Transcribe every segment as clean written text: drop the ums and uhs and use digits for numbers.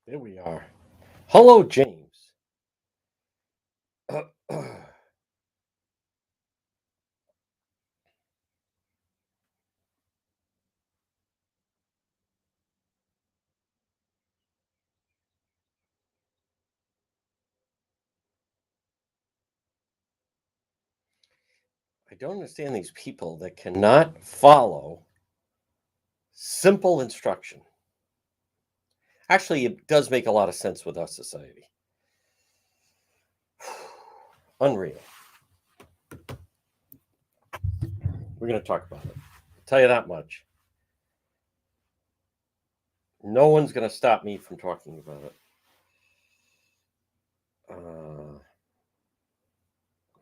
There we are. Hello, James. I don't understand these people that cannot follow simple instruction. Actually, it does make a lot of sense with our society. Unreal. We're going to talk about it. I'll tell you that much. No one's going to stop me from talking about it. All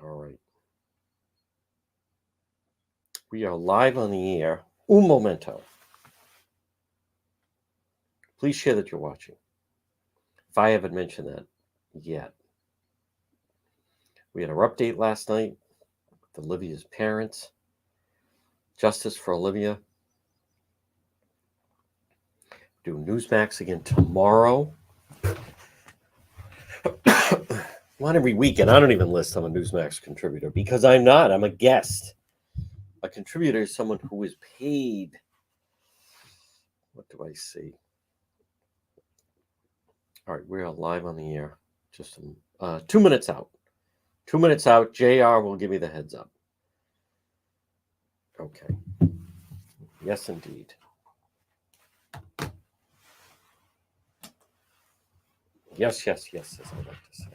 right. We are live on the air. Un momento. Please share that you're watching. If I haven't mentioned that yet. We had our update last night with Olivia's parents. Justice for Olivia. Do Newsmax again tomorrow. Not every weekend. I don't even list I'm a Newsmax contributor because I'm not. I'm a guest. A contributor is someone who is paid. What do I see? All right, we are live on the air. Just 2 minutes out. 2 minutes out. JR will give me the heads up. Okay. Yes, indeed. Yes, as I like to say.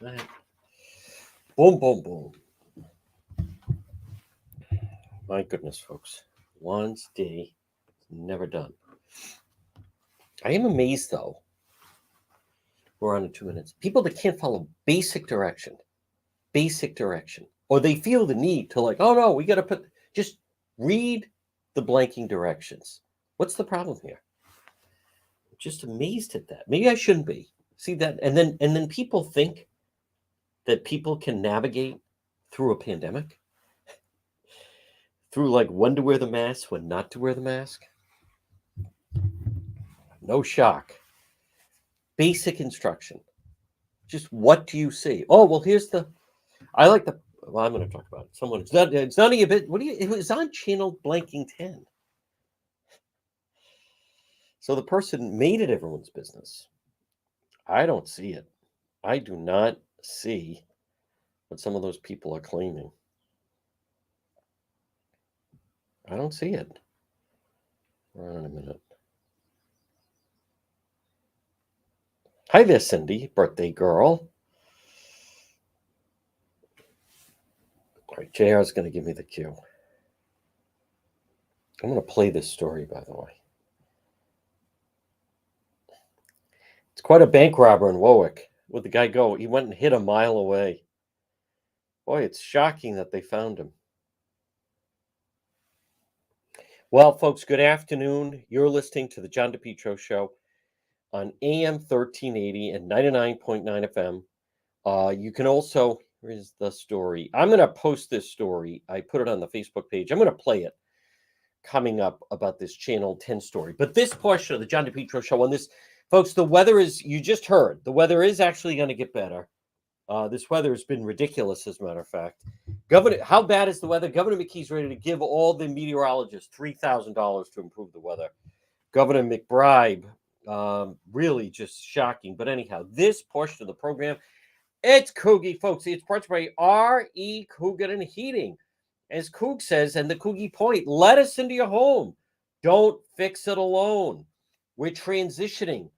That. Boom, boom, boom. My goodness, folks. Juan's day never done. I am amazed, though. We're on in 2 minutes. People that can't follow basic direction, or they feel the need to oh no, we got to just read the blanking directions. What's the problem here? I'm just amazed at that. Maybe I shouldn't be. See that, and then people think that people can navigate through a pandemic, through when to wear the mask, when not to wear the mask. No shock. Basic instruction. Just what do you see? Oh, well, here's I like the. Well, I'm going to talk about it. Someone. It's not a bit. What do you? It was on channel blanking 10. So the person made it everyone's business. I don't see it. I do not see what some of those people are claiming. I don't see it. Hold on a minute. Hi there, Cindy, birthday girl. All right, JR is going to give me the cue. I'm going to play this story, by the way. It's quite a bank robber in Warwick. Where'd the guy go? He went and hid a mile away. Boy, it's shocking that they found him. Well, folks, good afternoon. You're listening to the John DePetro Show on AM 1380 and 99.9 FM. You can also, here's the story. I'm going to post this story. I put it on the Facebook page. I'm going to play it coming up about this Channel 10 story. But this portion of the John DePetro Show on this, folks, the weather is, you just heard, the weather is actually going to get better. This weather has been ridiculous, as a matter of fact. Governor, how bad is the weather? Governor McKee's ready to give all the meteorologists $3,000 to improve the weather. Governor McBride, really just shocking. But anyhow, this portion of the program, it's Coogie, folks. It's brought to you by R.E. Coogan and Heating. As Coog says, and the Coogie point, let us into your home. Don't fix it alone. We're transitioning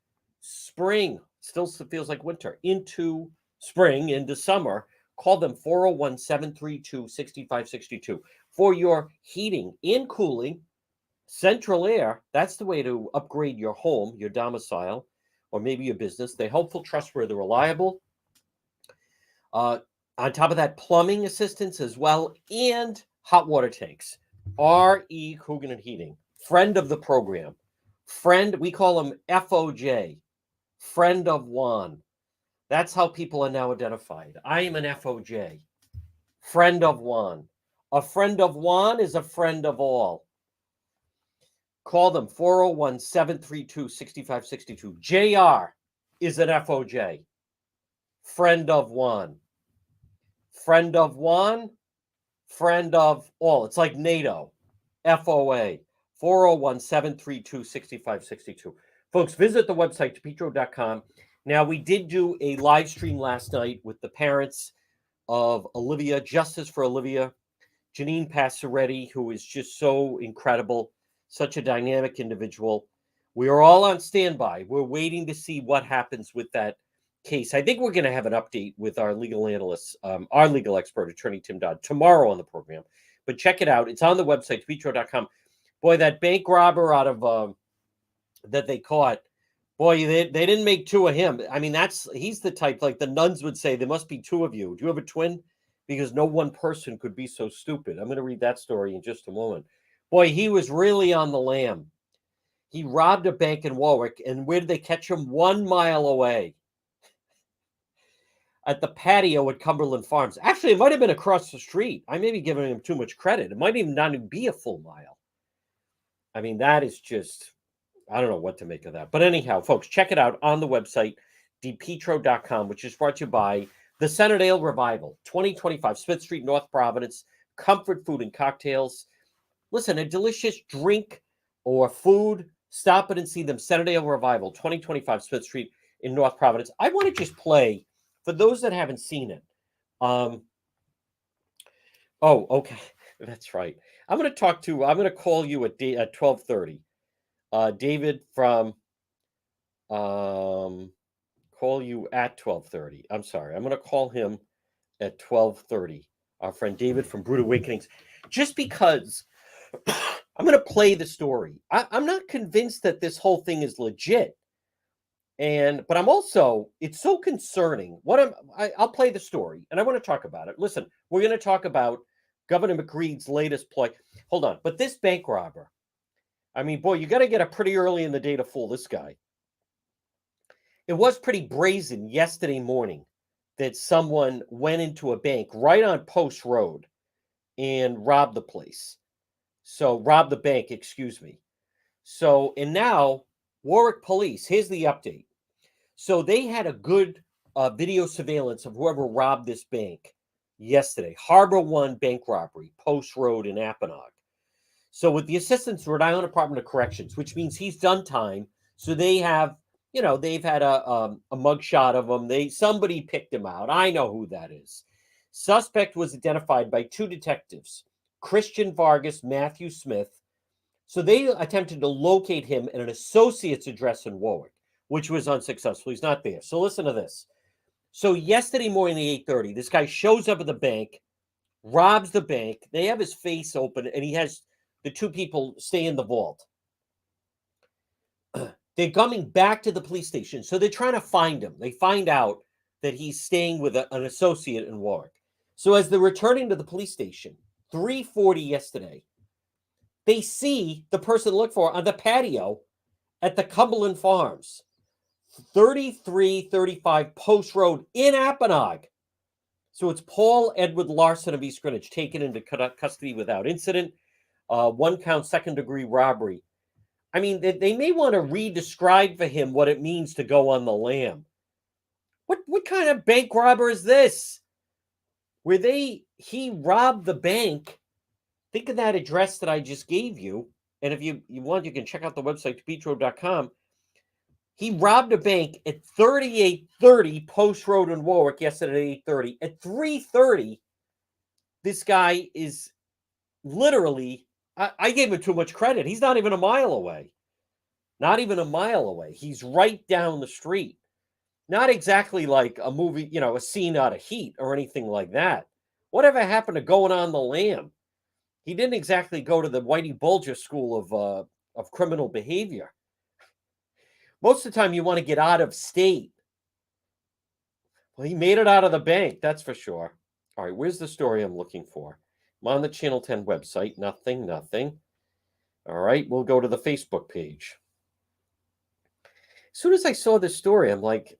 spring, still feels like winter, into spring, into summer. Call them 401-732-6562 for your heating and cooling. Central Air, that's the way to upgrade your home, your domicile, or maybe your business. They're helpful, trustworthy, reliable. On top of that, plumbing assistance as well, and hot water tanks. R.E. Coogan and Heating, friend of the program. Friend, we call him FOJ, friend of Juan. That's how people are now identified. I am an FOJ, friend of Juan. A friend of Juan is a friend of all. Call them 401-732-6562. JR is an FOJ. Friend of one. Friend of one. Friend of all. It's like NATO. FOA. 401-732-6562. Folks, visit the website, depetro.com. Now, we did do a live stream last night with the parents of Olivia, Justice for Olivia, Janine Passaretti, who is just so incredible, such a dynamic individual. We are all on standby. We're waiting to see what happens with that case. I think we're going to have an update with our legal analyst, our legal expert, attorney Tim Dodd, tomorrow on the program. But check it out. It's on the website, depetro.com. Boy, that bank robber out of that they caught, boy, they didn't make two of him. I mean, he's the type, like the nuns would say, there must be two of you. Do you have a twin? Because no one person could be so stupid. I'm going to read that story in just a moment. Boy, he was really on the lam. He robbed a bank in Warwick, and where did they catch him? 1 mile away. At the patio at Cumberland Farms. Actually, it might have been across the street. I may be giving him too much credit. It might even not even be a full mile. I mean, that is just, I don't know what to make of that. But anyhow, folks, check it out on the website, depetro.com, which is brought to you by the Centerdale Revival, 2025 Smith Street, North Providence. Comfort food and cocktails. Listen, a delicious drink or food, stop it and see them. Centerdale Revival, 2025 Smith Street in North Providence. I want to just play, for those that haven't seen it. Oh, okay. That's right. I'm going to call you at 12:30. David from call you at 12:30. I'm sorry. I'm going to call him at 12:30. Our friend David from Brood Awakenings. Just because I'm going to play the story. I'm not convinced that this whole thing is legit. But I'm also, it's so concerning. I'll play the story and I want to talk about it. Listen, we're going to talk about Governor McGreed's latest ploy. Hold on. But this bank robber, I mean, boy, you got to get up pretty early in the day to fool this guy. It was pretty brazen yesterday morning that someone went into a bank right on Post Road and robbed the place. So robbed the bank, excuse me. So, and now Warwick Police, here's the update. So they had a good video surveillance of whoever robbed this bank yesterday. Harbor One bank robbery, Post Road in Apponaug. So with the assistance of Rhode Island Department of Corrections, which means he's done time. So they have, they've had a mugshot of him. Somebody picked him out. I know who that is. Suspect was identified by two detectives, Christian Vargas, Matthew Smith. So they attempted to locate him at an associate's address in Warwick, which was unsuccessful. He's not there. So listen to this. So yesterday morning at 8:30, this guy shows up at the bank, robs the bank. They have his face open, and he has the two people stay in the vault. They're coming back to the police station. So they're trying to find him. They find out that he's staying with an associate in Warwick. So as they're returning to the police station, 3:40 yesterday, they see the person looked for on the patio at the Cumberland Farms, 3335 Post Road in Apponaug. So it's Paul Edward Larson of East Greenwich, taken into custody without incident. 1 count, second-degree robbery. I mean, they may want to re-describe for him what it means to go on the lam. What kind of bank robber is this? He robbed the bank. Think of that address that I just gave you. And if you want, you can check out the website, depetro.com. He robbed a bank at 3830 Post Road in Warwick yesterday at 8:30. At 3:30, this guy is literally, I gave him too much credit. He's not even a mile away. Not even a mile away. He's right down the street. Not exactly like a movie, a scene out of Heat or anything like that. Whatever happened to going on the lam? He didn't exactly go to the Whitey Bulger School of criminal behavior. Most of the time, you want to get out of state. Well, he made it out of the bank, that's for sure. All right, where's the story I'm looking for? I'm on the Channel 10 website. Nothing. All right, we'll go to the Facebook page. As soon as I saw this story, I'm like,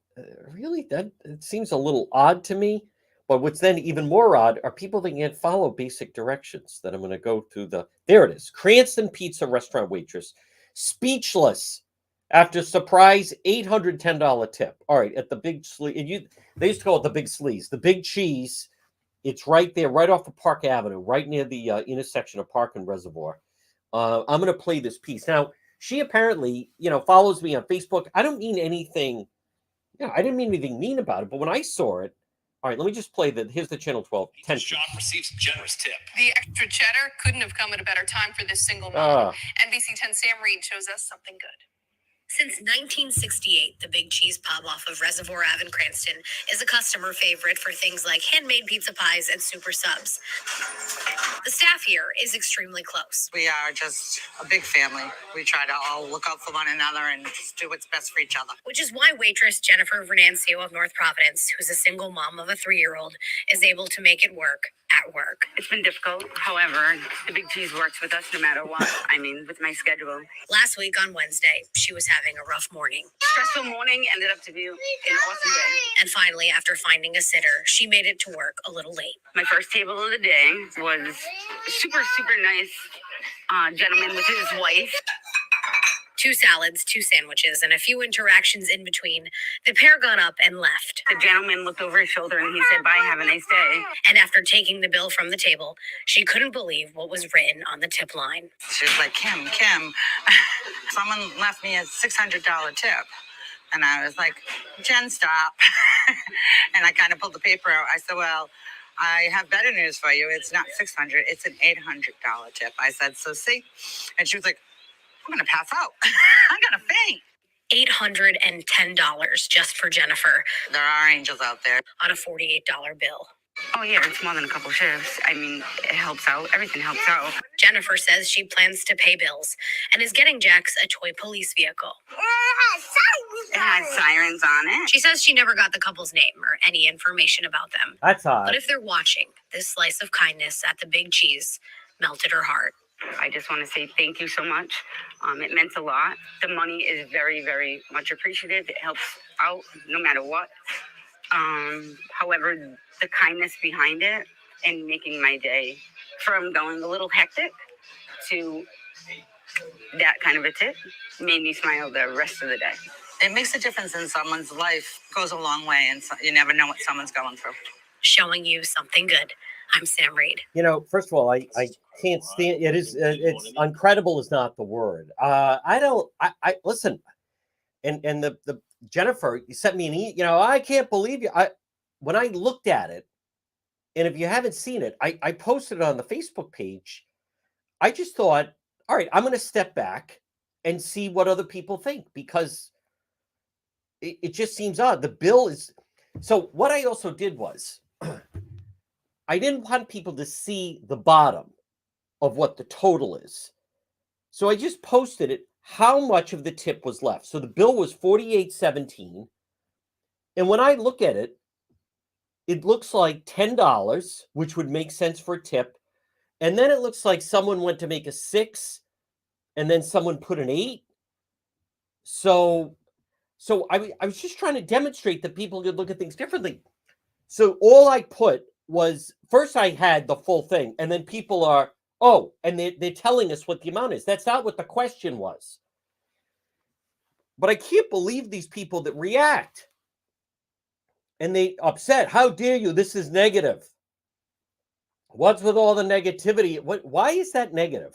really? It seems a little odd to me. But what's then even more odd are people that can't follow basic directions that I'm going to go through there it is. Cranston Pizza restaurant waitress speechless after surprise $810 tip. All right, at the Big Sleeze. They used to call it the Big Sleeze. The Big Cheese. It's right there, right off of Park Avenue, right near the intersection of Park and Reservoir. I'm going to play this piece. Now, she apparently, follows me on Facebook. I don't mean anything. I didn't mean anything mean about it, but when I saw it, all right, let me just play here's the Channel 12 10. John receives a generous tip. The extra cheddar couldn't have come at a better time for this single mom. NBC 10 Sam Reed shows us something good. Since 1968, the Big Cheese Pub off of Reservoir Ave in Cranston is a customer favorite for things like handmade pizza pies and super subs. The staff here is extremely close. We are just a big family. We try to all look out for one another and just do what's best for each other. Which is why waitress Jennifer Vernancio of North Providence, who's a single mom of a 3-year-old, is able to make it work at work. It's been difficult. However, the Big Cheese works with us no matter what. With my schedule. Last week on Wednesday, she was having a rough morning. Stressful morning ended up to be an awesome day. And finally, after finding a sitter, she made it to work a little late. My first table of the day was super, super nice gentleman with his wife. 2 salads, 2 sandwiches, and a few interactions in between, the pair got up and left. The gentleman looked over his shoulder and he said, "Bye, have a nice day." And after taking the bill from the table, she couldn't believe what was written on the tip line. She was like, Kim, someone left me a $600 tip. And I was like, Jen, stop. And I kind of pulled the paper out. I said, well, I have better news for you. It's not $600, it's an $800 tip. I said, so see? And she was like, I'm going to pass out. I'm going to faint. $810 just for Jennifer. There are angels out there. On a $48 bill. Oh, yeah, it's more than a couple shifts. It helps out. Everything helps out. Jennifer says she plans to pay bills and is getting Jax a toy police vehicle. It has sirens on it. She says she never got the couple's name or any information about them. That's odd. But if they're watching, this slice of kindness at the Big Cheese melted her heart. I just want to say thank you so much. It meant a lot. The money is very, very much appreciated. It helps out no matter what. However, the kindness behind it and making my day from going a little hectic to that kind of a tip made me smile the rest of the day. It makes a difference in someone's life. It goes a long way, and you never know what someone's going through. Showing you something good. I'm Sam Reed. First of all, I can't stand it. It's incredible is not the word. I listen, and the Jennifer, you sent me an email. I can't believe you. When I looked at it, and if you haven't seen it, I posted it on the Facebook page. I just thought, all right, I'm going to step back and see what other people think, because it just seems odd. The bill is so. What I also did was, I didn't want people to see the bottom of what the total is. So I just posted it, how much of the tip was left. So the bill was $48.17. And when I look at it, it looks like $10, which would make sense for a tip. And then it looks like someone went to make a 6, and then someone put an 8. So I was just trying to demonstrate that people could look at things differently. So all I put was, first I had the full thing, and then people are, and they're telling us what the amount is. That's not what the question was. But I can't believe these people that react. And they upset. How dare you? This is negative. What's with all the negativity? Why is that negative?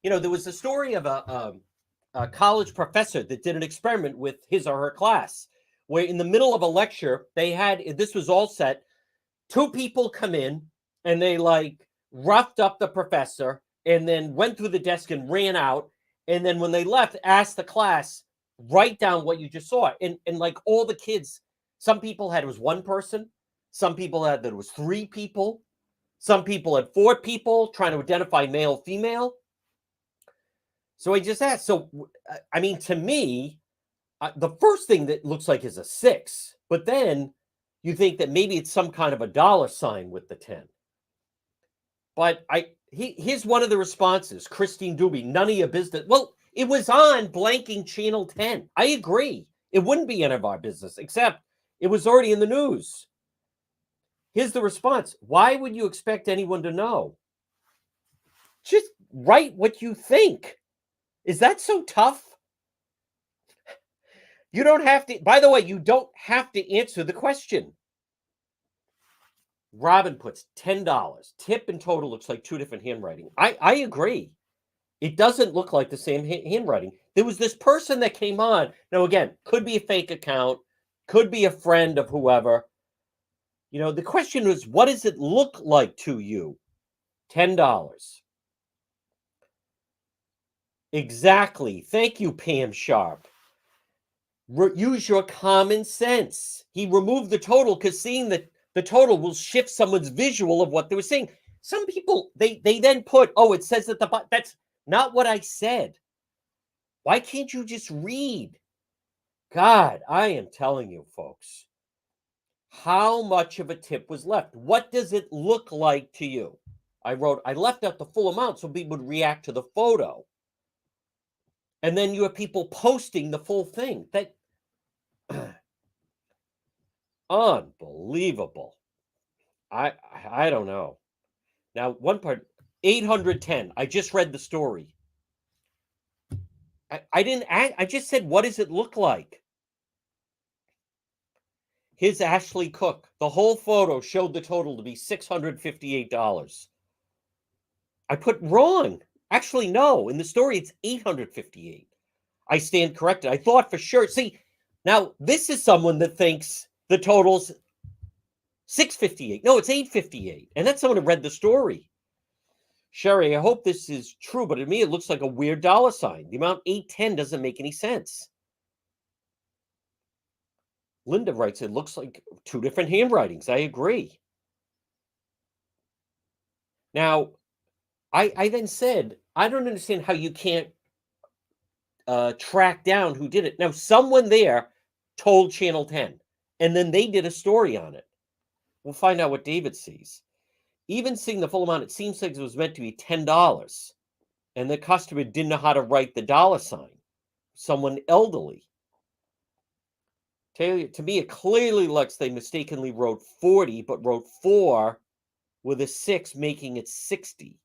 There was a story of a college professor that did an experiment with his or her class, where in the middle of a lecture, this was all set. 2 people come in and they roughed up the professor and then went through the desk and ran out. And then when they left, asked the class, write down what you just saw. And all the kids, some people had, it was 1 person. Some people had, that it was 3 people. Some people had 4 people trying to identify male, female. So I just asked. So, to me, the first thing that looks like is a 6, but then you think that maybe it's some kind of a dollar sign with the 10. But here's one of the responses. Christine Doobie, none of your business. Well, it was on blanking Channel 10. I agree. It wouldn't be any of our business, except it was already in the news. Here's the response. Why would you expect anyone to know? Just write what you think. Is that so tough? You don't have to, by the way, you don't have to answer the question. Robin puts $10. Tip and total looks like two different handwriting. I agree. It doesn't look like the same handwriting. There was this person that came on. Now, again, could be a fake account, could be a friend of whoever. The question is, what does it look like to you? $10. Exactly. Thank you, Pam Sharp. Use your common sense. He removed the total because seeing the total will shift someone's visual of what they were saying. Some people, they then put, oh, it says at the bottom. That's not what I said. Why can't you just read? God, I am telling you, folks, how much of a tip was left? What does it look like to you? I left out the full amount so people would react to the photo. And then you have people posting the full thing. That unbelievable. I don't know. Now, one part, 810. I just read the story. I just said, what does it look like? Here's Ashley Cook. The whole photo showed the total to be $658. I put wrong. Actually, no. In the story, it's $858. I stand corrected. I thought for sure. See, now this is someone that thinks the total's $658. No, it's $858. And that's someone who read the story. Sherry, I hope this is true, but to me, it looks like a weird dollar sign. The amount 810 doesn't make any sense. Linda writes, it looks like two different handwritings. I agree. Now, I then said, I don't understand how you can't track down who did it. Now, someone there told Channel 10, and then they did a story on it. We'll find out what David sees. Even seeing the full amount, it seems like it was meant to be $10, and the customer didn't know how to write the dollar sign. Someone elderly. To me, it clearly looks they mistakenly wrote 40, but wrote 4 with a 6, making it 60.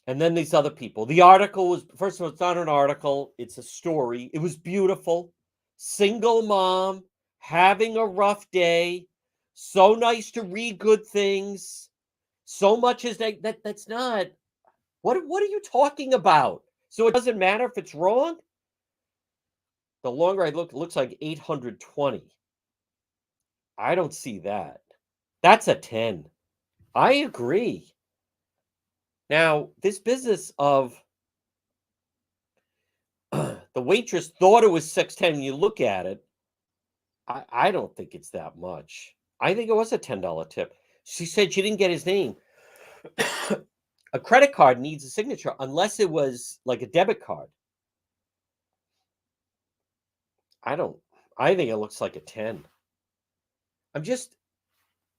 And then these other people. The article was, first of all, it's not an article. It's a story. It was beautiful. Single mom, having a rough day. So nice to read good things. So much is that's not. What are you talking about? So it doesn't matter if it's wrong? The longer I look, it looks like 820. I don't see that. That's a 10. I agree. Now, this business of the waitress thought it was 610. You look at it, I don't think it's that much. I think it was a $10 tip. She said she didn't get his name. A credit card needs a signature unless it was like a debit card. I think it looks like a 10.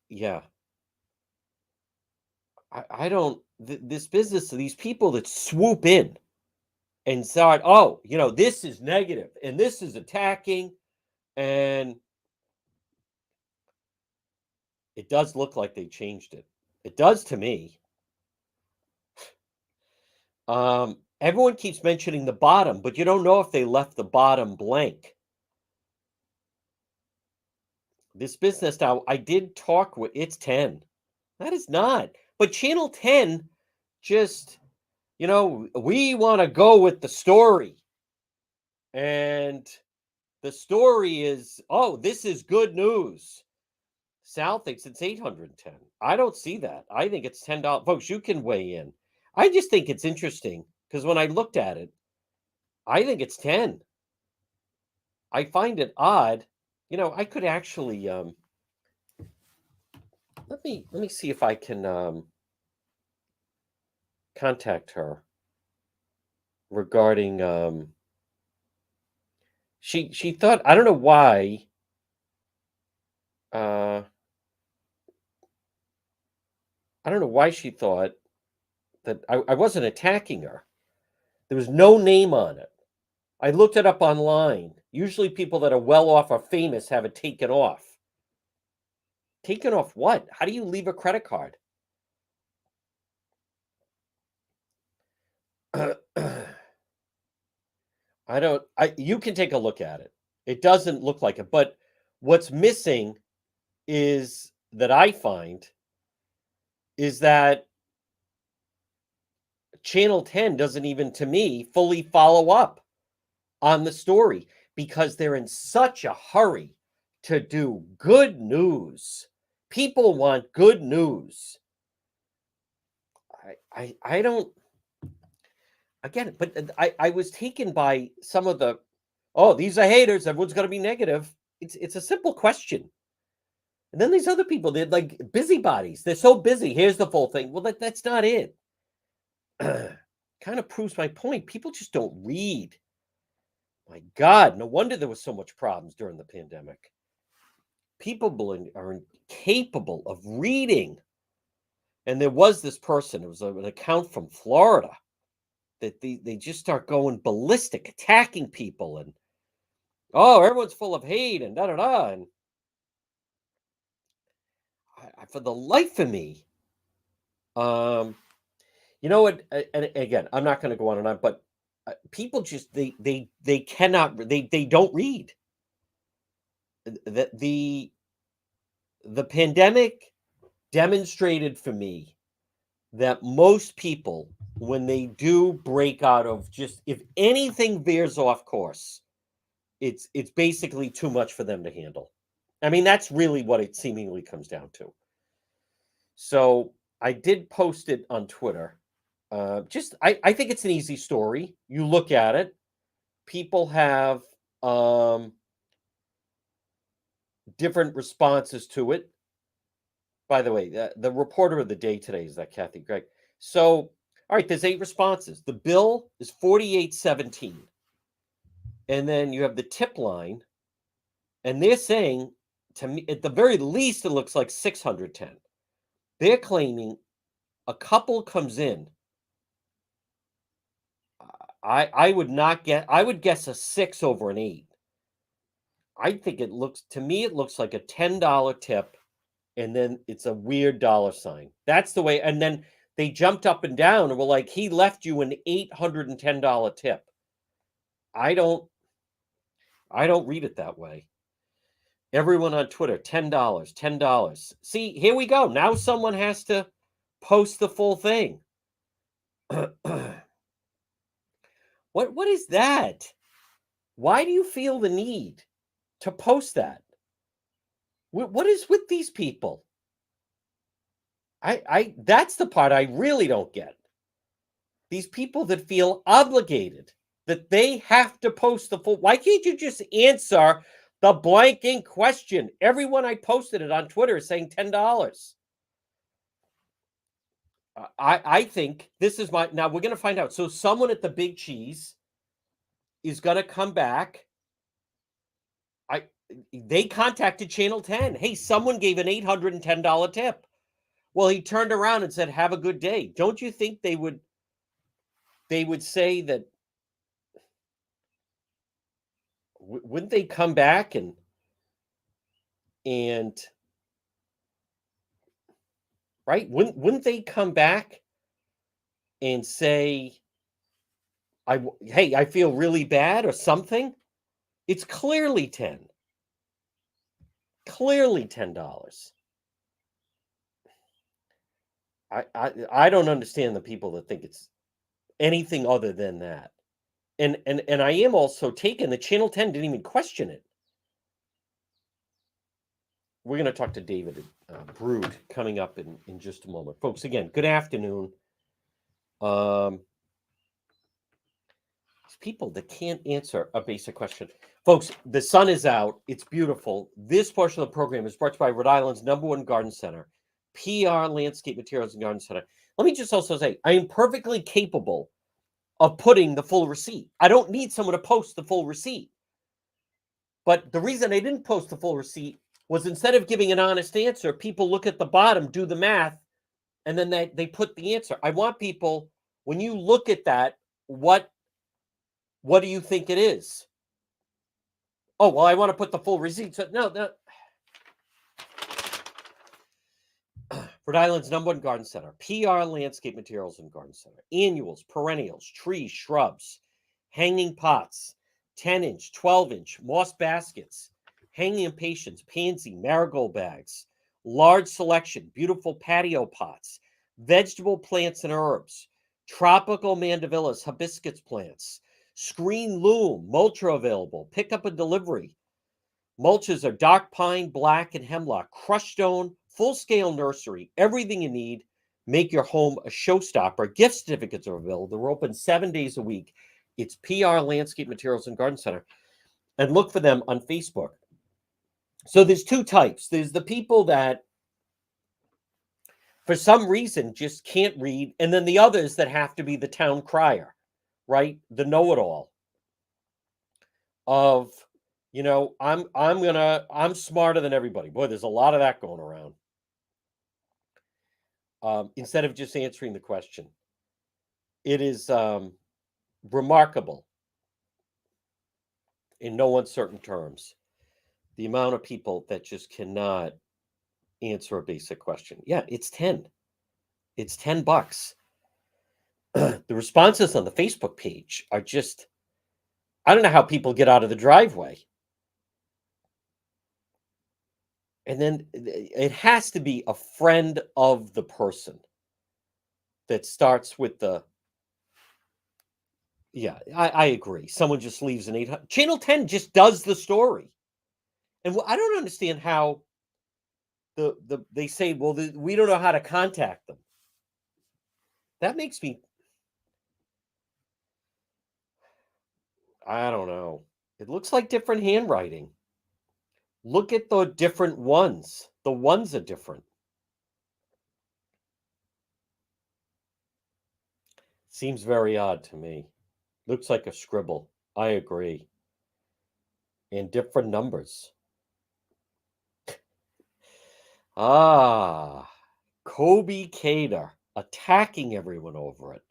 Yeah. I don't, this business of these people that swoop in and start, oh, this is negative and this is attacking, and it does look like they changed it. It does to me. Everyone keeps mentioning the bottom, but you don't know if they left the bottom blank. This business now, I did talk with, it's 10. That is not. But Channel 10 just, we want to go with the story. And the story is, oh, this is good news. Sal thinks it's 810. I don't see that. I think it's $10. Folks, you can weigh in. I just think it's interesting because when I looked at it, I think it's 10. I find it odd. I could actually let me see if I can contact her regarding she thought, I don't know why, I don't know why she thought that I wasn't attacking her. There was no name on it. I looked it up online. Usually people that are well off or famous have it taken off. Taken off what? How do you leave a credit card? You can take a look at it. It doesn't look like it, but what's missing is that I find is that Channel 10 doesn't even, to me, fully follow up on the story because they're in such a hurry to do good news. People want good news. I don't, again, but I was taken by some of the, oh, these are haters, everyone's going to be negative. It's a simple question. And then these other people, they're like busybodies. They're so busy. Here's the full thing. Well, that's not it. Kind of proves my point. People just don't read. My God, no wonder there was so much problems during the pandemic. People are incapable of reading. And there was this person, it was an account from Florida, that they just start going ballistic, attacking people. And, oh, everyone's full of hate and da-da-da. And for the life of me, you know what? And again, I'm not going to go on and on, but people just they cannot, they don't read. The pandemic demonstrated for me that most people, when they do break out of just, if anything veers off course, it's basically too much for them to handle. I mean, that's really what it seemingly comes down to. So I did post it on Twitter. I think it's an easy story. You look at it, people have different responses to it. By the way, the reporter of the day today is that Kathy Gregg. So, all right, there's 8 responses. The bill is 4817. And then you have the tip line, and they're saying, to me, at the very least, it looks like 610. They're claiming a couple comes in. I would guess a 6 over an 8. I think it looks like a $10 tip, and then it's a weird dollar sign. That's the way. And then they jumped up and down and were like, he left you an $810 tip. I don't read it that way. Everyone on Twitter, $10. See, here we go. Now someone has to post the full thing. What is that? Why do you feel the need to post that? What is with these people? That's the part I really don't get. These people that feel obligated, that they have to post the full. Why can't you just answer the blanking question? Everyone I posted it on Twitter is saying $10. I think this is now we're going to find out. So someone at the Big Cheese is going to come back. They contacted Channel 10. Hey, someone gave an $810 tip. Well, he turned around and said, have a good day. Don't you think they would say that? Wouldn't they come back and right? Wouldn't they come back and say, hey, I feel really bad or something? It's clearly 10. Clearly $10. I don't understand the people that think it's anything other than that. And I am also taken that Channel 10 didn't even question it. We're going to talk to David Brood coming up in just a moment. Folks, again, good afternoon. People that can't answer a basic question. Folks, the sun is out. It's beautiful. This portion of the program is brought to you by Rhode Island's #1 garden center, PR Landscape Materials and Garden Center. Let me just also say, I am perfectly capable of putting the full receipt. I don't need someone to post the full receipt. But the reason I didn't post the full receipt was instead of giving an honest answer, people look at the bottom, do the math, and then they put the answer. I want people, when you look at that, what do you think it is? Oh, well, I want to put the full receipt. So no. Rhode Island's #1 garden center, PR Landscape Materials and Garden Center. Annuals, perennials, trees, shrubs, hanging pots, 10-inch, 12-inch, moss baskets, hanging impatiens, pansy, marigold bags, large selection, beautiful patio pots, vegetable plants and herbs, tropical mandevillas, hibiscus plants, screen loom, mulch are available, pickup and delivery. Mulches are dark pine, black, and hemlock, crushed stone, full-scale nursery, everything you need. Make your home a showstopper. Gift certificates are available. They're open 7 days a week. It's PR Landscape Materials and Garden Center. And look for them on Facebook. So there's two types. There's the people that, for some reason, just can't read. And then the others that have to be the town crier, right? The know-it-all of, you know, I'm smarter than everybody. Boy, there's a lot of that going around. Instead of just answering the question. It is remarkable, in no uncertain terms, the amount of people that just cannot answer a basic question. Yeah, it's 10. It's $10. The responses on the Facebook page are just, I don't know how people get out of the driveway. And then it has to be a friend of the person that starts with the, yeah, I agree. Someone just leaves an 800. Channel 10 just does the story. And I don't understand how they say, well, we don't know how to contact them. That makes me, I don't know. It looks like different handwriting. Look at the different ones. The ones are different. Seems very odd to me. Looks like a scribble. I agree. And different numbers. Kobe Cater attacking everyone over it.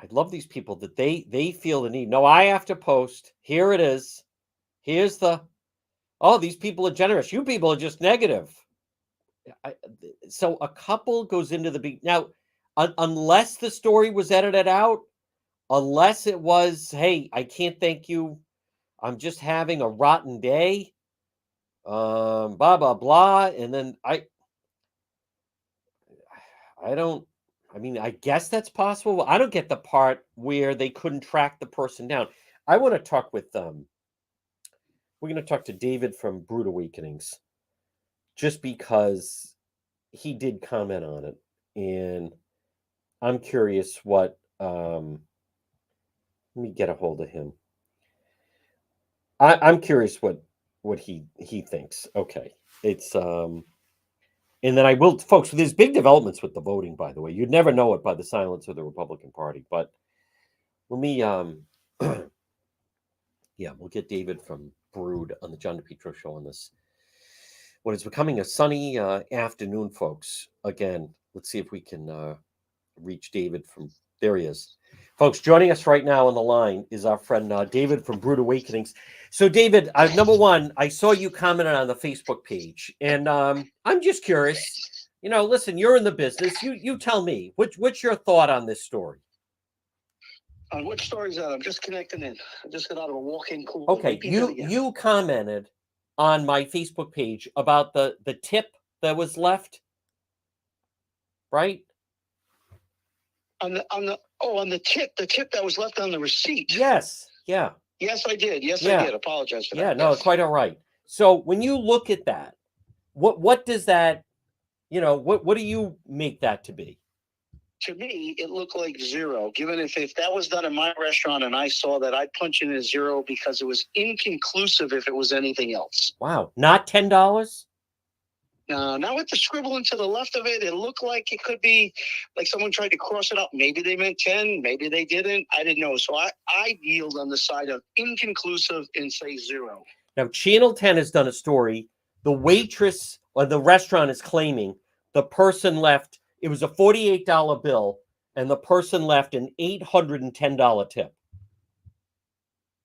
I love these people that they feel the need. No, I have to post. Here it is. Here's the, oh, these people are generous. You people are just negative. So a couple goes into the now, unless the story was edited out, unless it was, hey, I can't thank you, I'm just having a rotten day, blah blah blah, and then I mean, I guess that's possible. I don't get the part where they couldn't track the person down. I want to talk with we're going to talk to David from Brood Awakenings, just because he did comment on it, and I'm curious what, let me get a hold of him. I'm curious what he thinks. Okay. It's, and then I will, folks, there's big developments with the voting, by the way. You'd never know it by the silence of the Republican Party, but let me, yeah, we'll get David from Brood on the John DePetro show on this. When it's becoming a sunny afternoon, folks, again, let's see if we can reach David from, there he is. Folks, joining us right now on the line is our friend David from Brood Awakenings. So, David, number one, I saw you commented on the Facebook page, and I'm just curious. You know, listen, you're in the business. You tell me, what's your thought on this story? On which story is that? I'm just connecting in. I just got out of a walk-in call. Okay, you commented on my Facebook page about the tip that was left, right? On the tip that was left on the receipt. Yes. Yeah. Yes, I did. Yes, Yeah. I did. Apologize for that. Yeah, no, yes. quite all right. So when you look at that, what does that, you know, what do you make that to be? To me, it looked like zero. Given if that was done in my restaurant and I saw that, I'd punch in a zero because it was inconclusive if it was anything else. Wow, not $10? Now with the scribbling to the left of it, it looked like it could be like someone tried to cross it up. Maybe they meant 10, maybe they didn't. I didn't know. So I yield on the side of inconclusive and say zero. Now, Channel 10 has done a story. The waitress or the restaurant is claiming the person left, it was a $48 bill, and the person left an $810 tip.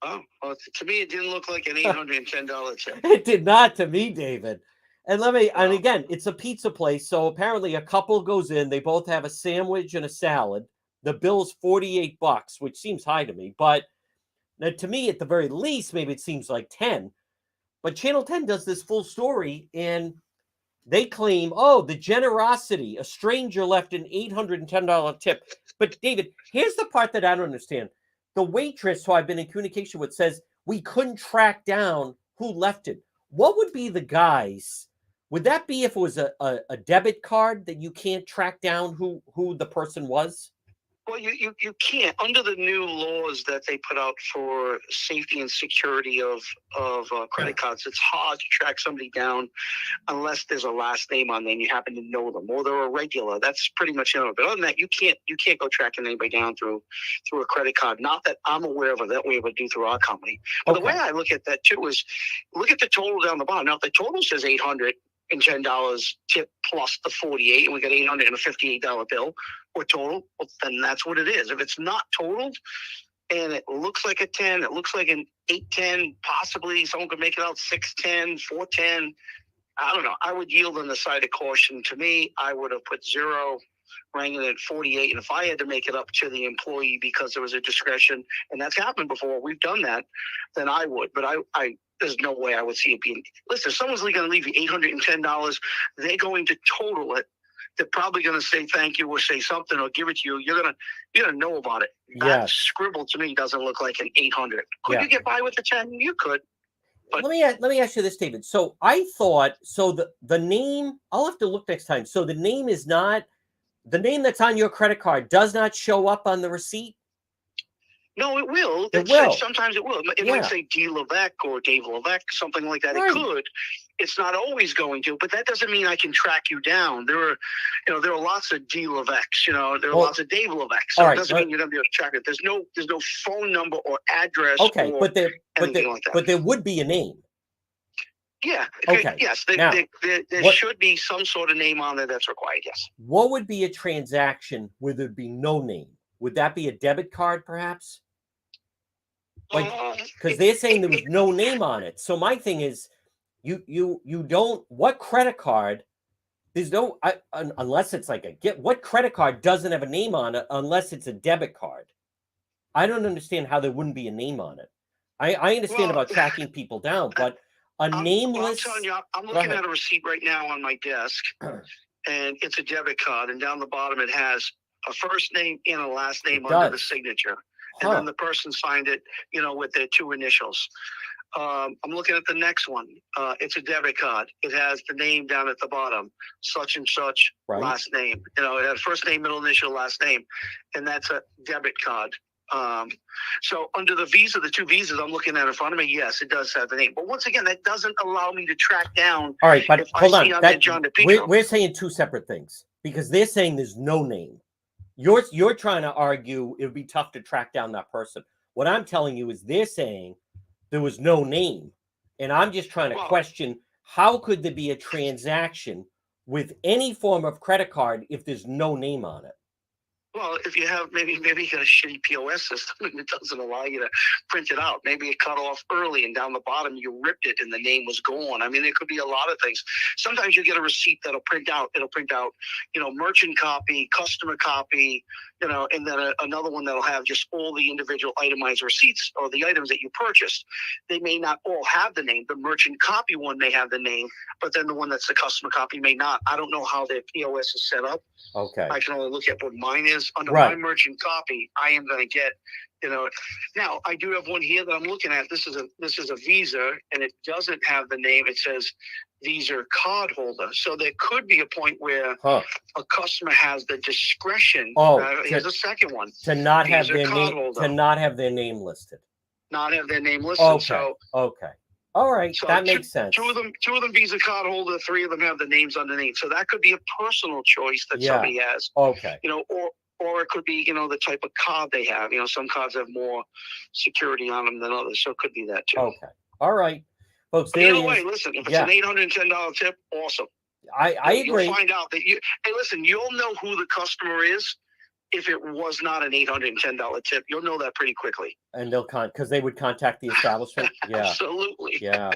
Oh, well, to me, it didn't look like an $810 tip. It did not to me, David. And again, it's a pizza place. So apparently a couple goes in, they both have a sandwich and a salad. The bill's $48, which seems high to me. But now, to me, at the very least, maybe it seems like 10. But Channel 10 does this full story, and they claim, the generosity. A stranger left an $810 tip. But David, here's the part that I don't understand. The waitress who I've been in communication with says we couldn't track down who left it. What would be the guys? Would that be if it was a debit card that you can't track down who the person was? Well, you can't, under the new laws that they put out for safety and security of credit cards. It's hard to track somebody down unless there's a last name on there and you happen to know them, or they're a regular. That's pretty much it. But other than that, you can't go tracking anybody down through a credit card. Not that I'm aware of, or that we would do through our company. But the way I look at that too is look at the total down the bottom. Now, if the total says $810 tip plus the 48, and we got $858 bill or total, well, then that's what it is. If it's not totaled and it looks like a 10, it looks like an 810, possibly someone could make it out 610, 410. I don't know. I would yield on the side of caution. To me, I would have put 0, rang it at 48. And if I had to make it up to the employee because there was a discretion, and that's happened before, we've done that, then I would. But I there's no way I would see it being. Listen, if someone's going to leave you $810, they're going to total it. They're probably going to say thank you or say something or give it to you. You're gonna know about it. That scribble to me doesn't look like an 800. Could you get by with the 10? You could. But let me ask you this, David. So I thought the name. I'll have to look next time. So the name is not the name that's on your credit card. Does not show up on the receipt. No, it will. Sometimes it will. It might say D. Levesque or Dave Levesque, something like that. Right. It could. It's not always going to, but that doesn't mean I can track you down. There are lots of D. Levesques. There are lots of Dave Levesques. So it doesn't mean you're going to be able to track it. There's no phone number or address. Okay, or but there would be a name. Yeah. Okay. Yes. There should be some sort of name on there that's required. Yes. What would be a transaction where there'd be no name? Would that be a debit card, perhaps? Because they're saying there was no name on it. So my thing is, you don't. What credit card? There's no unless it's like what credit card doesn't have a name on it unless it's a debit card? I don't understand how there wouldn't be a name on it. I understand about tracking people down, but nameless. I'm telling you, I'm looking at a receipt right now on my desk, and it's a debit card, and down the bottom it has a first name and a last name under the signature. And then the person signed it, with their 2 initials. I'm looking at the next one. It's a debit card. It has the name down at the bottom, such and such, last name. It has first name, middle initial, last name. And that's a debit card. So under the Visa, the 2 Visas I'm looking at in front of me, yes, it does have the name. But once again, that doesn't allow me to track down. All right, but hold on. John DePietro. We're saying 2 separate things because they're saying there's no name. You're trying to argue it would be tough to track down that person. What I'm telling you is they're saying there was no name. And I'm just trying to question, how could there be a transaction with any form of credit card if there's no name on it? Well, if you have maybe you got a shitty POS system and it doesn't allow you to print it out. Maybe it cut off early and down the bottom you ripped it and the name was gone. I mean, it could be a lot of things. Sometimes you get a receipt that'll print out. It'll print out, merchant copy, customer copy, and then another one that'll have just all the individual itemized receipts or the items that you purchased. They may not all have the name. The merchant copy one may have the name, but then the one that's the customer copy may not. I don't know how their POS is set up. Okay. I can only look at what mine is. Under my merchant copy, I am going to get, now I do have one here that I'm looking at. This is a Visa, and it doesn't have the name. It says Visa card holder. So there could be a point where a customer has the discretion. Here's a second one to not have their name listed. Not have their name listed. Okay. So all right, so that makes sense. Two of them Visa card holder. 3 of them have the names underneath. So that could be a personal choice that somebody has. Okay. Or it could be, the type of card they have. Some cards have more security on them than others. So it could be that too. Okay. All right. Folks, either way, listen, if it's an $810 tip, awesome. I agree. You'll find out that you'll know who the customer is. If it was not an $810 tip, you'll know that pretty quickly. And they'll because they would contact the establishment. Yeah. Absolutely. Yeah.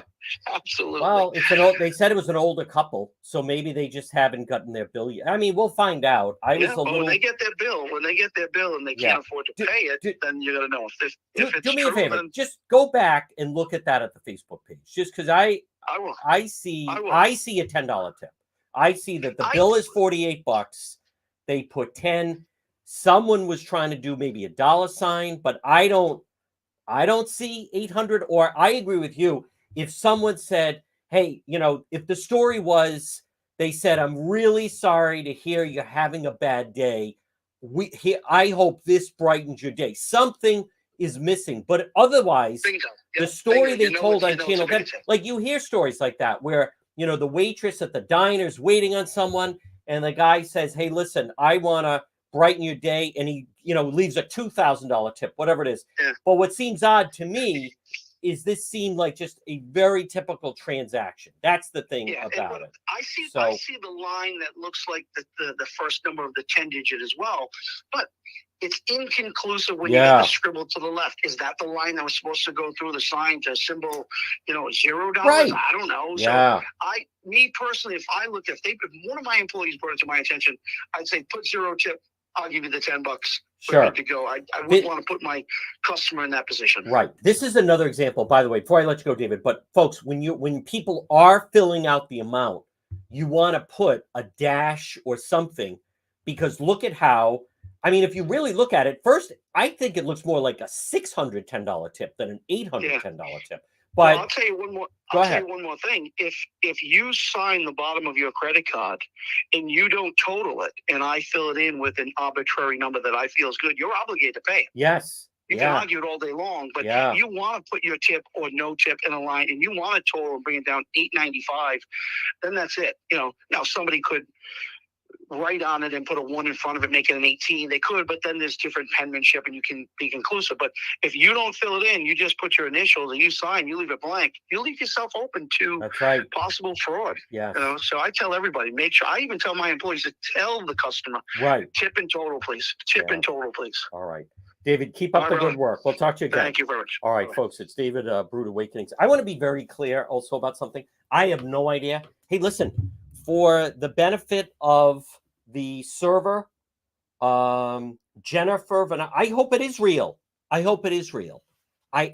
Absolutely. Well, it's an old. They said it was an older couple, so maybe they just haven't gotten their bill yet. I mean, we'll find out. I was a But little. when they get their bill, and they Yeah. can't afford to pay it, then you're gonna know if it's Do me true. a favor. Then Just go back and look at that at the Facebook page. Just because I will. I see I will. I see a $10 tip. I see that the bill is $48. They put 10. Someone was trying to do maybe a dollar sign, but I don't see 800. Or I agree with you. If someone said, hey, if the story was they said, I'm really sorry to hear you're having a bad day. I hope this brightens your day. Something is missing, but otherwise, Bingo. the Yep, story bingo. they told on it's a Channel big 10, tip. like you hear stories like that where the waitress at the diner's waiting on someone, and the guy says, "Hey, listen, I want to brighten your day," and he leaves a $2,000 tip, whatever it is. Yeah. But what seems odd to me is this seemed like just a very typical transaction. That's the thing about it. I see the line that looks like the first number of the 10-digit as well, but it's inconclusive when you get the scribble to the left. Is that the line that was supposed to go through the sign to symbol, $0? Right. I don't know. Yeah. So me personally, if one of my employees brought it to my attention, I'd say put 0 tip. I'll give you the $10. Sure. Good to go. I wouldn't want to put my customer in that position. Right. This is another example, by the way, before I let you go, David. But folks, when people are filling out the amount, you want to put a dash or something, because look at how. I mean, if you really look at it, first, I think it looks more like a $610 tip than an $810 tip. But I'll tell you one more. Go ahead. Tell you one more thing. If you sign the bottom of your credit card and you don't total it, and I fill it in with an arbitrary number that I feel is good, you're obligated to pay it. Yes. You can argue it all day long, but you want to put your tip or no tip in a line, and you want to total and bring it down $8.95. Then that's it. Now somebody could write on it and put a 1 in front of it, make it an 18. They could, but then there's different penmanship and you can be conclusive. But if you don't fill it in, you just put your initials and you sign, you leave it blank, you leave yourself open to possible fraud. Yeah. So I tell everybody, make sure. I even tell my employees to tell the customer, tip and total, please. Tip and total, please. All right. David, keep up the good work. We'll talk to you again. Thank you very much. All right, folks, it's David, Brood Awakenings. I want to be very clear also about something. I have no idea. Hey, listen, for the benefit of the server, Jennifer, I hope it is real. I hope it is real. I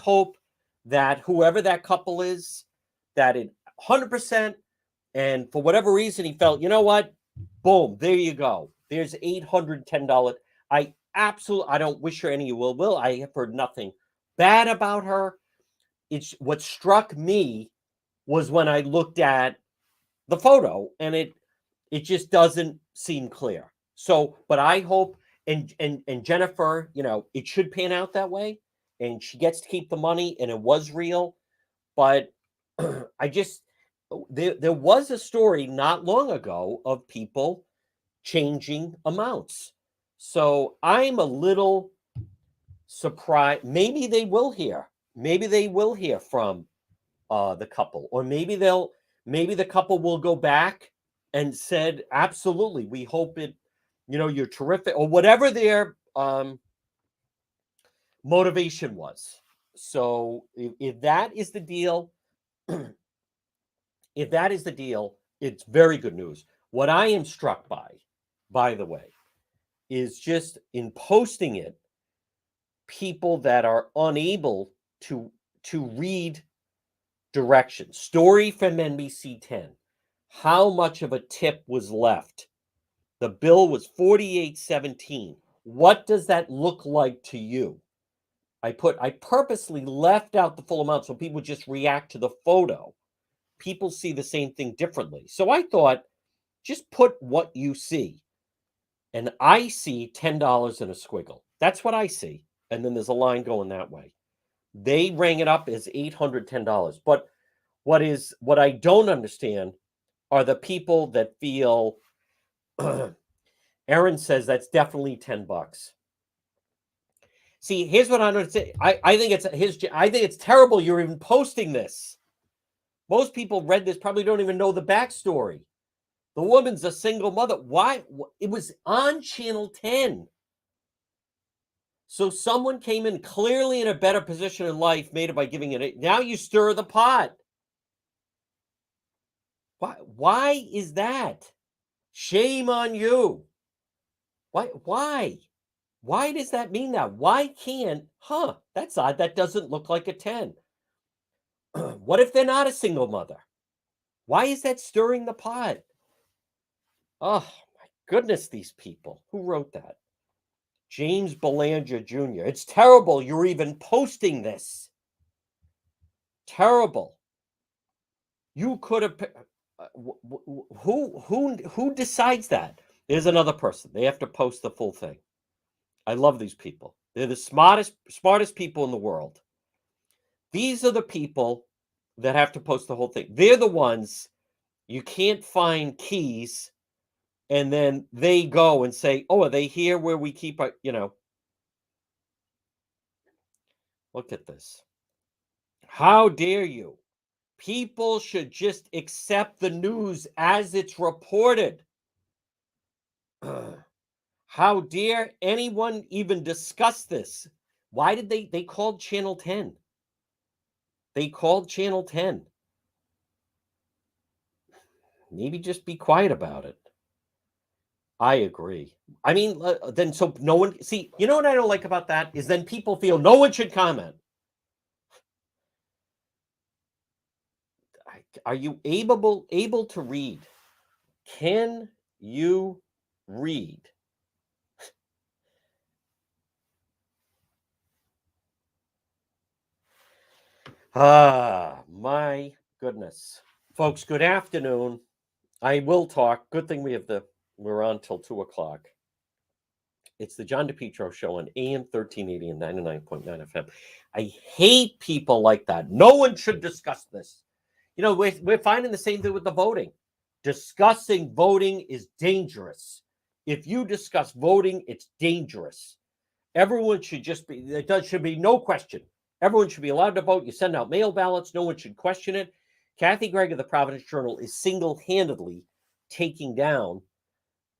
hope that whoever that couple is, that it 100%, and for whatever reason he felt, you know what? Boom, there you go. There's $810. I don't wish her any ill will. I have heard nothing bad about her. It's what struck me was when I looked at the photo, and it just doesn't seem clear. So, but I hope, and Jennifer, it should pan out that way, and she gets to keep the money, and it was real. But there was a story not long ago of people changing amounts. So I'm a little surprised. Maybe they will hear. Maybe they will hear from the couple, or maybe the couple will go back and said, absolutely, we hope it, you're terrific, or whatever their motivation was. So if that is the deal, it's very good news. What I am struck by the way, is just in posting it, people that are unable to read directions. Story from NBC 10. How much of a tip was left? The bill was $48.17. What does that look like to you? I purposely left out the full amount so people just react to the photo. People see the same thing differently. So I thought, just put what you see. And I see $10 in a squiggle. That's what I see. And then there's a line going that way. They rang it up as $810. But what I don't understand are the people that feel, Aaron says that's definitely $10. See, here's what I don't say. I think it's terrible you're even posting this. Most people read this probably don't even know the backstory. The woman's a single mother. Why? It was on Channel 10. So someone came in clearly in a better position in life, made it by giving it. Now you stir the pot. Why is that? Shame on you. Why? Why does that mean that? Why can't, that's odd. That doesn't look like a 10. What if they're not a single mother? Why is that stirring the pot? Oh, my goodness, these people. Who wrote that? James Belanger Jr. It's terrible you're even posting this. Terrible. You could have. Who decides that? There's another person. They have to post the full thing. I love these people. They're the smartest people in the world. These are the people that have to post the whole thing. They're the ones you can't find keys, and then they go and say, "Oh, are they here where we keep our?" Look at this. How dare you? People should just accept the news as it's reported. How dare anyone even discuss this? Why did they called Channel 10? They called Channel 10. Maybe just be quiet about it. I agree. I mean, then so no one, see, you know what I don't like about that is then people feel no one should comment. Are you able to read? Can you read? My goodness. Folks, good afternoon. I will talk. Good thing we're on till 2:00. It's the John DePietro Show on AM 1380 and 99.9 FM. I hate people like that. No one should discuss this. We're finding the same thing with the voting. Discussing voting is dangerous. If you discuss voting, it's dangerous. Everyone should should be no question. Everyone should be allowed to vote. You send out mail ballots. No one should question it. Kathy Gregg of the Providence Journal is single-handedly taking down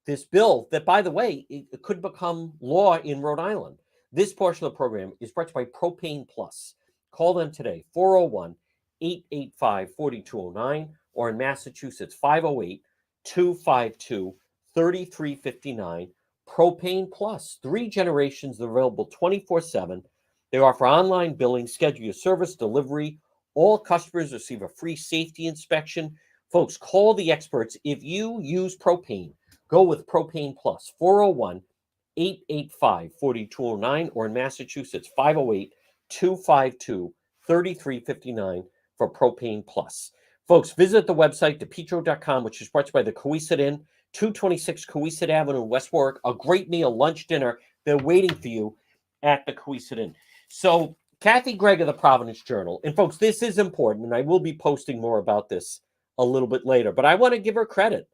this bill that, by the way, it could become law in Rhode Island. This portion of the program is brought to you by Propane Plus. Call them today, 401-885-4209, or in Massachusetts, 508-252-3359. Propane Plus, 3 generations, available 24/7. They offer online billing, schedule your service, delivery. All customers receive a free safety inspection. Folks, call the experts. If you use propane, go with Propane Plus, 401-885-4209, or in Massachusetts, 508-252-3359 for Propane Plus. Folks, visit the website, depetro.com, which is brought to you by the Cohasset Inn, 226 Cohasset Avenue, West Warwick. A great meal, lunch, dinner. They're waiting for you at the Cohasset Inn. So, Kathy Gregg of the Providence Journal, and folks, this is important, and I will be posting more about this a little bit later, but I want to give her credit.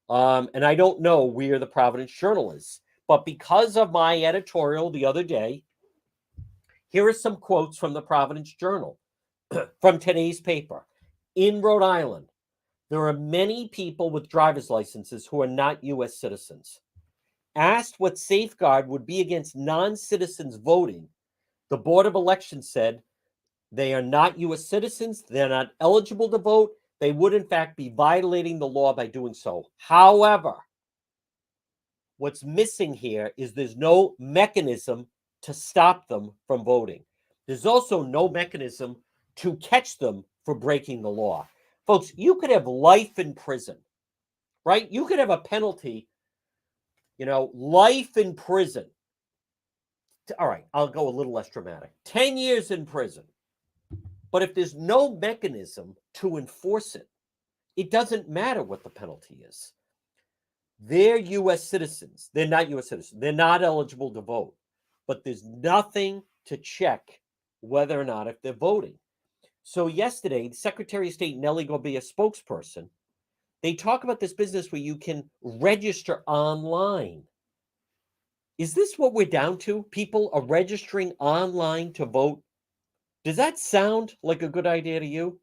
And I don't know where the Providence Journal is, but because of my editorial the other day, here are some quotes from the Providence Journal from today's paper. In Rhode Island, there are many people with driver's licenses who are not U.S. citizens. Asked what safeguard would be against non-citizens voting, the Board of Elections said they are not U.S. citizens, they're not eligible to vote, they would in fact be violating the law by doing so. However, what's missing here is there's no mechanism to stop them from voting. There's also no mechanism to catch them for breaking the law. Folks, you could have life in prison, right? You could have a penalty, life in prison. All right, I'll go a little less dramatic. 10 years in prison. But if there's no mechanism to enforce it, it doesn't matter what the penalty is. They're U.S. citizens. They're not U.S. citizens. They're not eligible to vote. But there's nothing to check whether or not if they're voting. So yesterday, Secretary of State Nellie Gorbea, spokesperson, they talk about this business where you can register online. Is this what we're down to? People are registering online to vote? Does that sound like a good idea to you?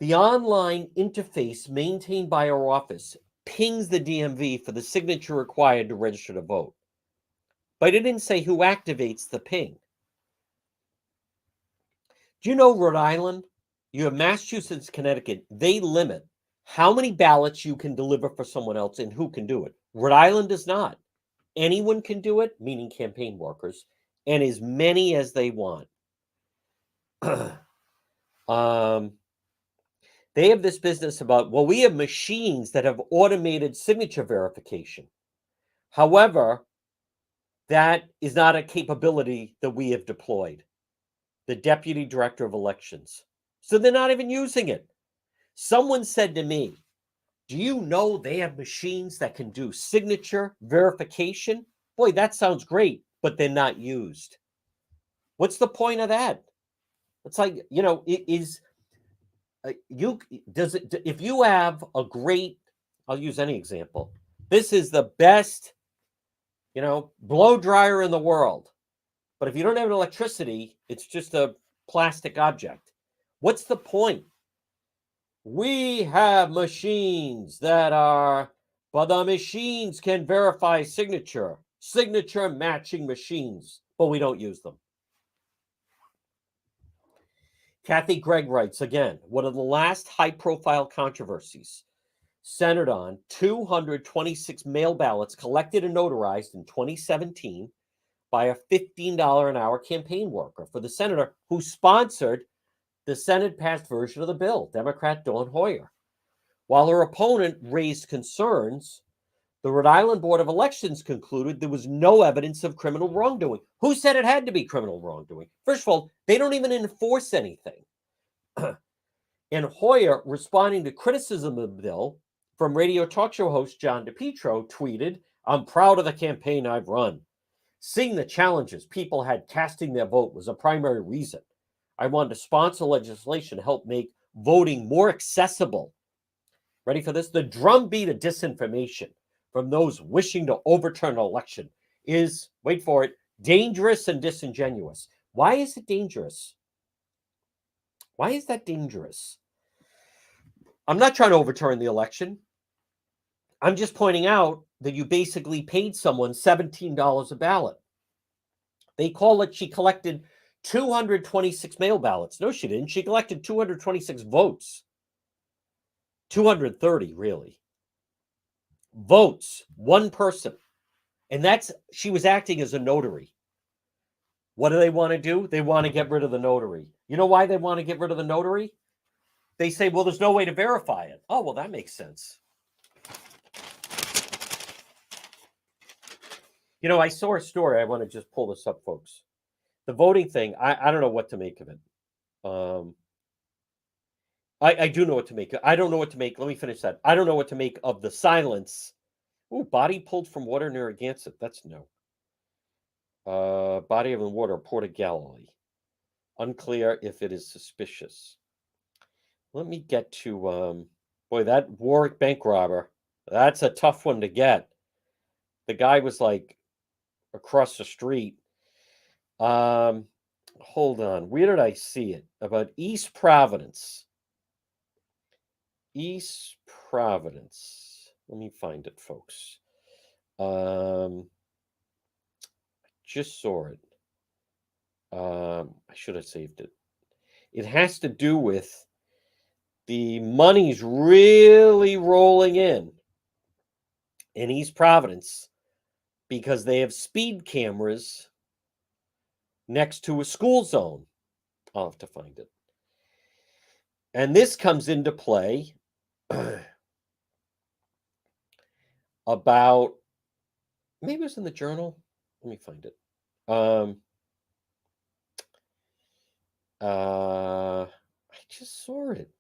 The online interface maintained by our office pings the DMV for the signature required to register to vote. but it didn't say who activates the ping. Do you know Rhode Island? You have Massachusetts, Connecticut. They limit how many ballots you can deliver for someone else and who can do it. Rhode Island does not. Anyone can do it, meaning campaign workers, and as many as they want. They have this business about, well, we have machines that have automated signature verification. However, that is not a capability that we have deployed. The deputy director of elections. So they're not even using it. Someone said to me, do you know they have machines that can do signature verification? Boy, that sounds great, but they're not used. What's the point of that? It's like, it is if you have a great, I'll use any example. This is the best, blow dryer in the world. But if you don't have electricity, it's just a plastic object. What's the point? We have machines but the machines can verify signature matching machines, but we don't use them. Kathy Gregg writes, again, one of the last high-profile controversies centered on 226 mail ballots collected and notarized in 2017 by a $15 an hour campaign worker for the senator who sponsored the Senate-passed version of the bill, Democrat Dawn Hoyer. While her opponent raised concerns, the Rhode Island Board of Elections concluded there was no evidence of criminal wrongdoing. Who said it had to be criminal wrongdoing? First of all, they don't even enforce anything. And Hoyer, responding to criticism of the bill from radio talk show host John DePietro, tweeted, "I'm proud of the campaign I've run. Seeing the challenges people had casting their vote was a primary reason. I wanted to sponsor legislation to help make voting more accessible." Ready for this? The drumbeat of disinformation from those wishing to overturn an election is, wait for it, dangerous and disingenuous. Why is it dangerous? Why is that dangerous? I'm not trying to overturn the election. I'm just pointing out that you basically paid someone $17 a ballot. They call it she collected 226 mail ballots. No, she didn't. She collected 226 votes. 230, really. Votes, one person. And she was acting as a notary. What do they want to do? They want to get rid of the notary. You know why they want to get rid of the notary? They say, well, there's no way to verify it. Oh, well, that makes sense. I saw a story. I want to just pull this up, folks. The voting thing, I don't know what to make of it. I do know what to make. I don't know what to make. Let me finish that. I don't know what to make of the silence. Ooh, body pulled from water near Narragansett. That's no. Body of the water, Port of Galilee. Unclear if it is suspicious. Let me get to, boy, that Warwick bank robber. That's a tough one to get. The guy was like across the street. Hold on. Where did I see it? About East Providence. East Providence. Let me find it, folks. I just saw it. I should have saved it. It has to do with the money's really rolling in East Providence because they have speed cameras next to a school zone. I'll have to find it. And this comes into play about, maybe it was in the Journal. Let me find it. I just saw it.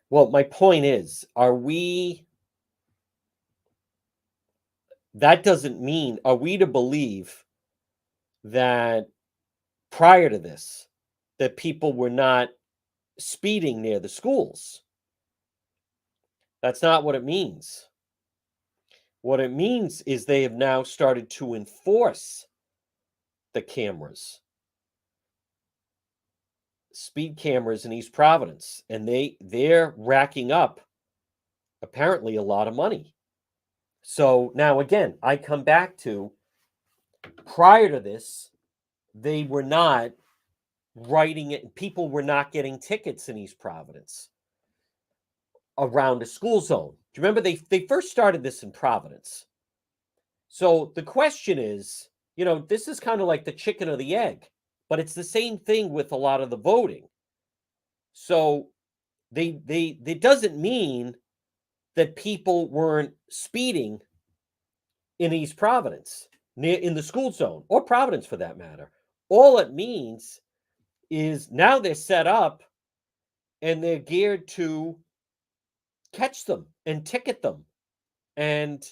Well, my point is, that doesn't mean, are we to believe that prior to this, that people were not speeding near the schools? That's not what it means. What it means is they have now started to enforce the cameras, speed cameras in East Providence, and they're racking up apparently a lot of money. So now again, I come back to prior to this, they were not writing it. People were not getting tickets in East Providence around a school zone. Do you remember they first started this in Providence? So the question is, this is kind of like the chicken or the egg, but it's the same thing with a lot of the voting. So it doesn't mean that people weren't speeding in East Providence, in the school zone, or Providence for that matter. All it means is now they're set up and they're geared to catch them and ticket them. And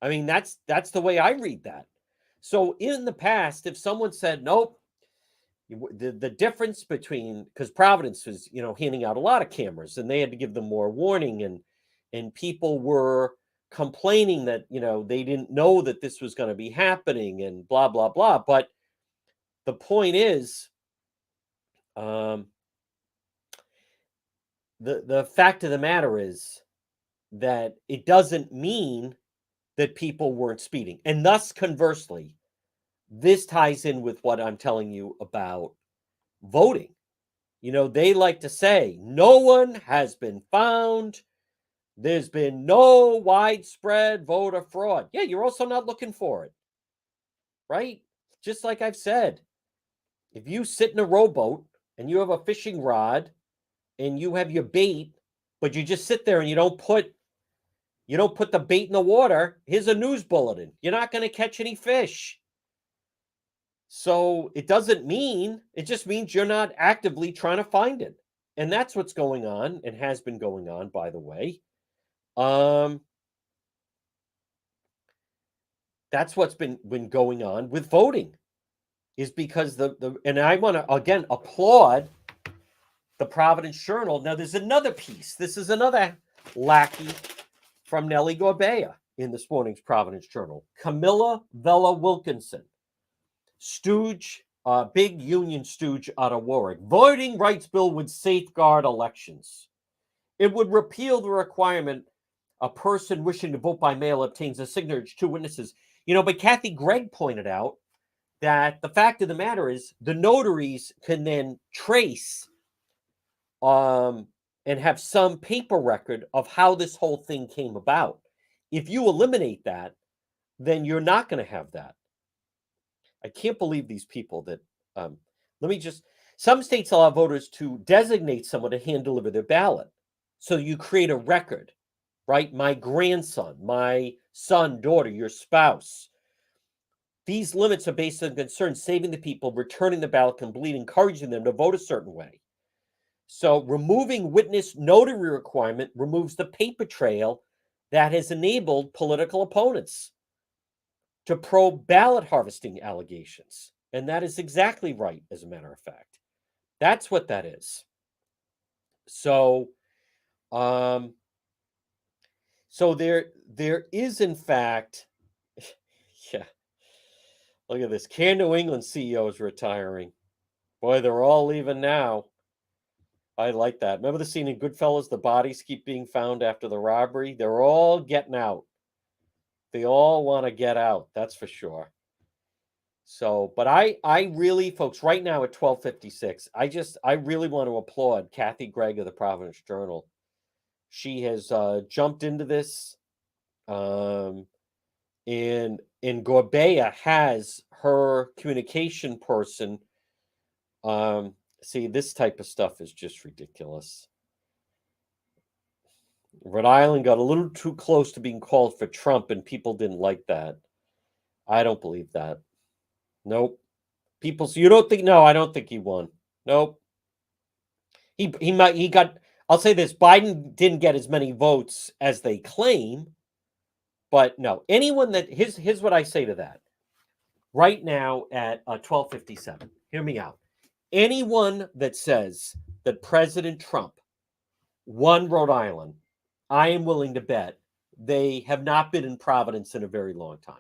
I mean, that's the way I read that. So in the past, if someone said, nope, the difference between, because Providence was, handing out a lot of cameras and they had to give them more warning, and people were complaining that, they didn't know that this was going to be happening and blah, blah, blah. But the point is, the fact of the matter is that it doesn't mean that people weren't speeding. And thus, conversely, this ties in with what I'm telling you about voting. They like to say, no one has been found. There's been no widespread voter fraud. Yeah, you're also not looking for it, right? Just like I've said, if you sit in a rowboat and you have a fishing rod and you have your bait, but you just sit there and you don't put the bait in the water, here's a news bulletin. You're not going to catch any fish. So it doesn't mean, it just means you're not actively trying to find it. And that's what's going on and has been going on, by the way. That's what's been going on with voting, is because and I want to again applaud the Providence Journal. Now there's another piece. This is another lackey from Nellie Gorbea in this morning's Providence Journal. Camilla Vella Wilkinson, stooge, big union stooge out of Warwick. Voting rights bill would safeguard elections. It would repeal the requirement a person wishing to vote by mail obtains a signature of 2 witnesses. But Kathy Gregg pointed out that the fact of the matter is the notaries can then trace and have some paper record of how this whole thing came about. If you eliminate that, then you're not going to have that. I can't believe these people that, some states allow voters to designate someone to hand deliver their ballot. So you create a record, right? My grandson, my son, daughter, your spouse. These limits are based on concern saving the people, returning the ballot complete, encouraging them to vote a certain way. So removing witness notary requirement removes the paper trail that has enabled political opponents to probe ballot harvesting allegations. And that is exactly right, as a matter of fact. That's what that is. So, there is, in fact, yeah. Look at this. Care New England CEO is retiring. Boy, they're all leaving now. I like that. Remember the scene in Goodfellas? The bodies keep being found after the robbery. They're all getting out. They all want to get out. That's for sure. So, but I really, folks, right now at 12:56, I really want to applaud Kathy Gregg of the Providence Journal. She has jumped into this. And Gorbea has her communication person. See, this type of stuff is just ridiculous. Rhode Island got a little too close to being called for Trump, and people didn't like that. I don't believe that. Nope. You don't think? No, I don't think he won. Nope. He got. I'll say this: Biden didn't get as many votes as they claim. But no, anyone that here's what I say to that. Right now at 12:57, hear me out. Anyone that says that President Trump won Rhode Island, I am willing to bet they have not been in Providence in a very long time.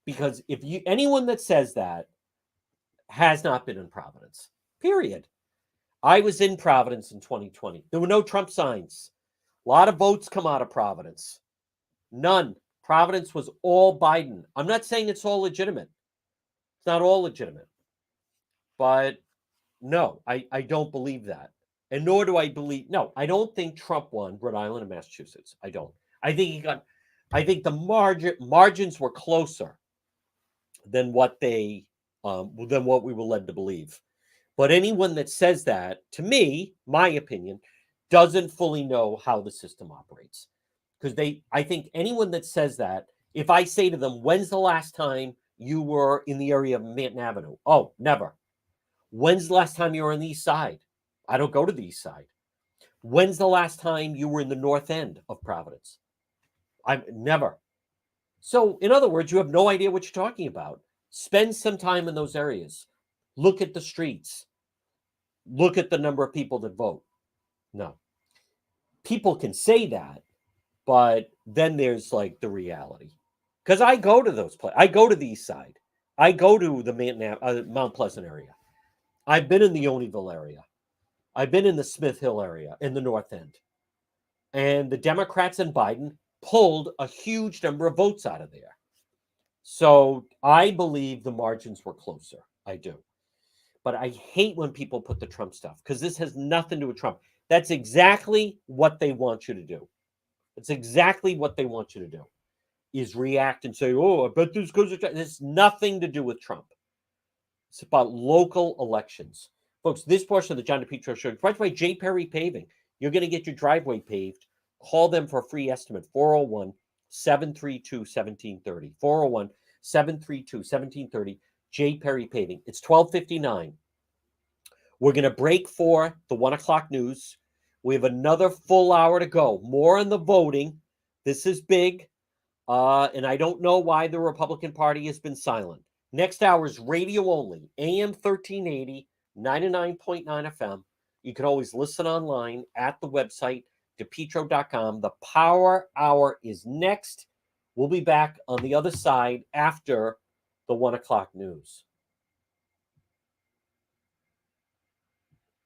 Because anyone that says that has not been in Providence, period. I was in Providence in 2020. There were no Trump signs. A lot of votes come out of Providence. None Providence was all Biden. I'm not saying it's all legitimate. It's not all legitimate. But no, I don't believe that. And nor do I believe, no, I don't think Trump won Rhode Island and Massachusetts. I don't. I think the margins were closer than what we were led to believe. But anyone that says that, to me, my opinion, doesn't fully know how the system operates. Because I think anyone that says that, if I say to them, when's the last time you were in the area of Manhattan Avenue? Oh, never. When's the last time you were on the East Side? I don't go to the East Side. When's the last time you were in the North End of Providence? I'm never. So, in other words, you have no idea what you're talking about. Spend some time in those areas. Look at the streets. Look at the number of people that vote. No. People can say that, but then there's like the reality. Because I go to those places. I go to the East Side. I go to the Mount Pleasant area. I've been in the Olneyville area. I've been in the Smith Hill area in the North End. And the Democrats and Biden pulled a huge number of votes out of there. So I believe the margins were closer. I do. But I hate when people put the Trump stuff because this has nothing to do with Trump. That's exactly what they want you to do. It's exactly what they want you to do is react and say, oh, I bet this goes to Trump. It's nothing to do with Trump. It's about local elections. Folks, this portion of the John DePetro Show is brought by J. Perry Paving. You're going to get your driveway paved. Call them for a free estimate, 401-732-1730. 401-732-1730, J. Perry Paving. It's 12:59. We're going to break for the 1 o'clock news. We have another full hour to go. More on the voting. This is big. And I don't know why the Republican Party has been silent. Next hour is radio only, AM 1380, 99.9 FM. You can always listen online at the website, depetro.com. The Power Hour is next. We'll be back on the other side after the 1 o'clock news.